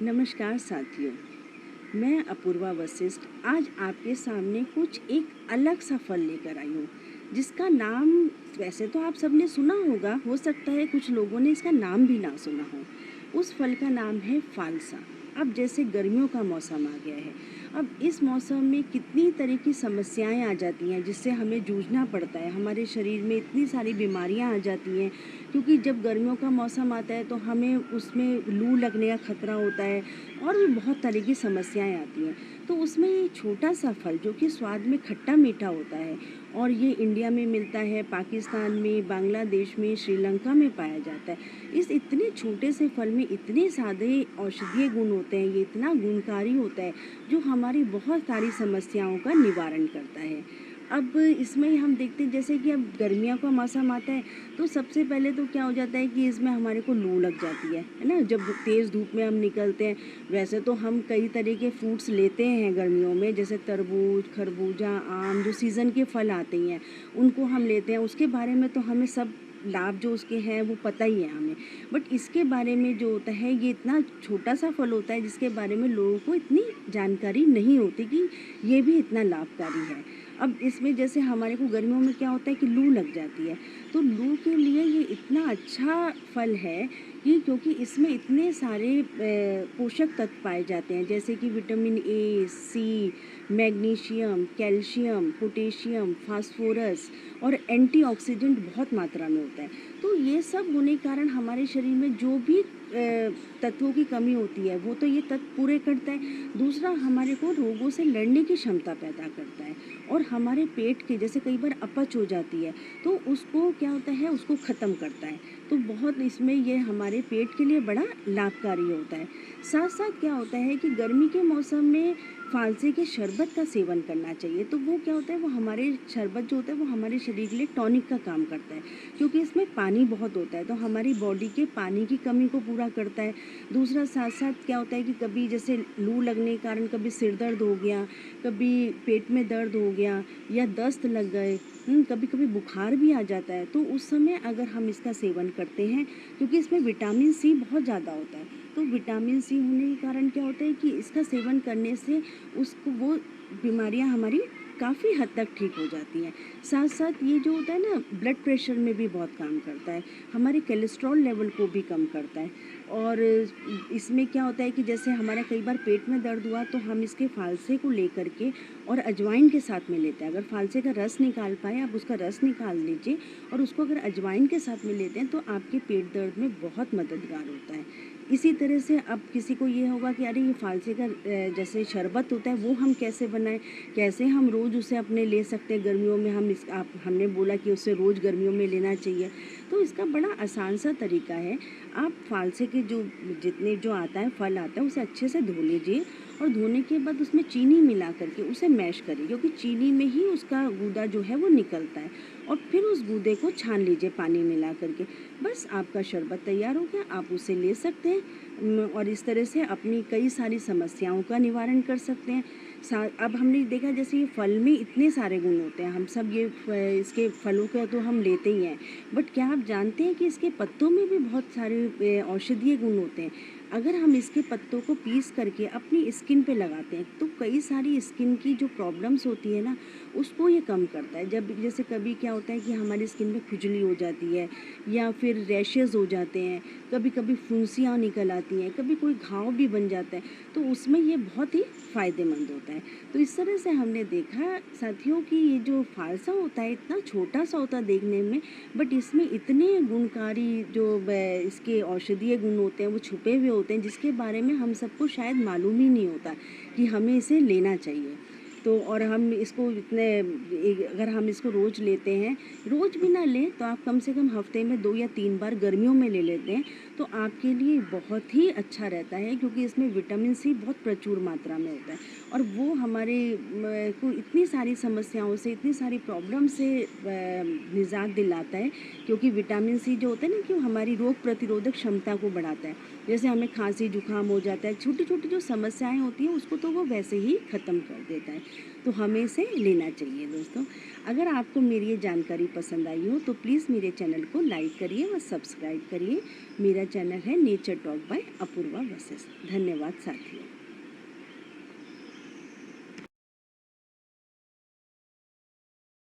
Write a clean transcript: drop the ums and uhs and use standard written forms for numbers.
नमस्कार साथियों, मैं अपूर्वा वशिष्ठ आज आपके सामने कुछ एक अलग सा फल लेकर आई हूँ, जिसका नाम वैसे तो आप सबने सुना होगा, हो सकता है कुछ लोगों ने इसका नाम भी ना सुना हो। उस फल का नाम है फालसा। अब जैसे गर्मियों का मौसम आ गया है, अब इस मौसम में कितनी तरह की समस्याएं आ जाती हैं जिससे हमें जूझना पड़ता है। हमारे शरीर में इतनी सारी बीमारियां आ जाती हैं, क्योंकि जब गर्मियों का मौसम आता है तो हमें उसमें लू लगने का खतरा होता है और भी बहुत तरह की समस्याएं आती हैं। तो उसमें ये छोटा सा फल जो कि स्वाद में खट्टा मीठा होता है और ये इंडिया में मिलता है, पाकिस्तान में, बांग्लादेश में, श्रीलंका में पाया जाता है। इस इतने छोटे से फल में इतने सारे औषधीय गुण होते हैं, ये इतना गुणकारी होता है जो हमारी बहुत सारी समस्याओं का निवारण करता है। अब इसमें हम देखते हैं जैसे कि अब गर्मियों का मौसम आता है तो सबसे पहले तो क्या हो जाता है कि इसमें हमारे को लू लग जाती है ना। जब तेज़ धूप में हम निकलते हैं, वैसे तो हम कई तरह के फ्रूट्स लेते हैं गर्मियों में, जैसे तरबूज, खरबूजा, आम, जो सीज़न के फल आते हैं उनको हम लेते हैं। उसके बारे में तो हमें सब लाभ जो उसके हैं वो पता ही है हमें, बट इसके बारे में जो होता है ये इतना छोटा सा फल होता है जिसके बारे में लोगों को इतनी जानकारी नहीं होती कि ये भी इतना लाभकारी है। अब इसमें जैसे हमारे को गर्मियों में क्या होता है कि लू लग जाती है, तो लू के लिए ये इतना अच्छा फल है कि क्योंकि इसमें इतने सारे पोषक तत्व पाए जाते हैं, जैसे कि vitamin A, C, magnesium, calcium, potassium, phosphorus और एंटीऑक्सीडेंट बहुत मात्रा में होता है। तो ये सब होने के कारण हमारे शरीर में जो भी तत्वों की कमी होती है वो तो ये तत्व पूरे करता है। दूसरा, हमारे को रोगों से लड़ने की क्षमता पैदा करता है और हमारे पेट के जैसे कई बार अपच हो जाती है तो उसको क्या होता है, उसको ख़त्म करता है। तो बहुत इसमें ये हमारे पेट के लिए बड़ा लाभकारी होता है। साथ साथ क्या होता है कि गर्मी के मौसम में फालसे के शरबत का सेवन करना चाहिए। तो वो क्या होता है, वो हमारे शरबत जो होता है वो हमारे शरीर के लिए टॉनिक का काम करता है, क्योंकि इसमें पानी बहुत होता है तो हमारी बॉडी के पानी की कमी को पूरा करता है। दूसरा, साथ साथ क्या होता है कि कभी जैसे लू लगने के कारण कभी सिर दर्द हो गया, कभी पेट में दर्द हो गया या दस्त लग गए, कभी कभी बुखार भी आ जाता है, तो उस समय अगर हम इसका सेवन करते हैं, क्योंकि इसमें विटामिन सी बहुत ज़्यादा होता है, तो विटामिन सी होने के कारण क्या होता है कि इसका सेवन करने से उसको वो बीमारियां हमारी काफ़ी हद तक ठीक हो जाती हैं। साथ साथ ये जो होता है ना, ब्लड प्रेशर में भी बहुत काम करता है, हमारे कोलेस्ट्रॉल लेवल को भी कम करता है। और इसमें क्या होता है कि जैसे हमारा कई बार पेट में दर्द हुआ तो हम इसके फालसे को लेकर के और अजवाइन के साथ में लेते हैं। अगर फालसे का रस निकाल पाए, आप उसका रस निकाल लीजिए और उसको अगर अजवाइन के साथ में लेते हैं तो आपके पेट दर्द में बहुत मददगार होता है। इसी तरह से अब किसी को ये होगा कि अरे ये फालसे का जैसे शरबत होता है वो हम कैसे बनाएं, कैसे हम रोज़ उसे अपने ले सकते हैं गर्मियों में। हमने बोला कि उसे रोज़ गर्मियों में लेना चाहिए, तो इसका बड़ा आसान सा तरीका है। आप फालसे के जो जितने जो आता है फल आता है उसे अच्छे से धो लीजिए और धोने के बाद उसमें चीनी मिला करके उसे मैश करिए, क्योंकि चीनी में ही उसका गूदा जो है वो निकलता है। और फिर उस गूदे को छान लीजिए पानी मिला करके, बस आपका शरबत तैयार हो गया, आप उसे ले सकते हैं। और इस तरह से अपनी कई सारी समस्याओं का निवारण कर सकते हैं। अब हमने देखा जैसे ये फल में इतने सारे गुण होते हैं, हम सब ये इसके फलों का तो हम लेते ही हैं, बट क्या आप जानते हैं कि इसके पत्तों में भी बहुत सारे औषधीय गुण होते हैं। अगर हम इसके पत्तों को पीस करके अपनी स्किन पे लगाते हैं तो कई सारी स्किन की जो प्रॉब्लम्स होती है ना, उसको ये कम करता है। जब जैसे कभी क्या होता है कि हमारी स्किन में खुजली हो जाती है या फिर रैशेज़ हो जाते हैं, कभी कभी फुंसियाँ निकल आती हैं, कभी कोई घाव भी बन जाता है, तो उसमें ये बहुत ही फ़ायदेमंद होता है। तो इस तरह से हमने देखा साथियों कि ये जो फालसा होता है इतना छोटा सा होता है देखने में, बट इसमें इतने गुणकारी जो इसके औषधीय गुण होते हैं वो छुपे हुए होते हैं, जिसके बारे में हम सबको शायद मालूम ही नहीं होता कि हमें इसे लेना चाहिए। तो और हम इसको अगर हम इसको रोज़ लेते हैं, रोज़ भी ना लें तो आप कम से कम हफ्ते में 2 या 3 बार गर्मियों में ले लेते हैं तो आपके लिए बहुत ही अच्छा रहता है, क्योंकि इसमें विटामिन सी बहुत प्रचुर मात्रा में होता है और वो हमारे को इतनी सारी समस्याओं से, इतनी सारी प्रॉब्लम से निजात दिलाता है। क्योंकि विटामिन सी जो होता है ना कि वो हमारी रोग प्रतिरोधक क्षमता को बढ़ाता है। जैसे हमें खांसी जुकाम हो जाता है, छोटी छोटी जो समस्याएं होती हैं उसको तो वो वैसे ही ख़त्म कर देता है। तो हमें इसे लेना चाहिए दोस्तों। अगर आपको मेरी ये जानकारी पसंद आई हो तो प्लीज़ मेरे चैनल को लाइक करिए और सब्सक्राइब करिए। मेरा चैनल है nature talk by Apoorva Vashishth. धन्यवाद साथियों।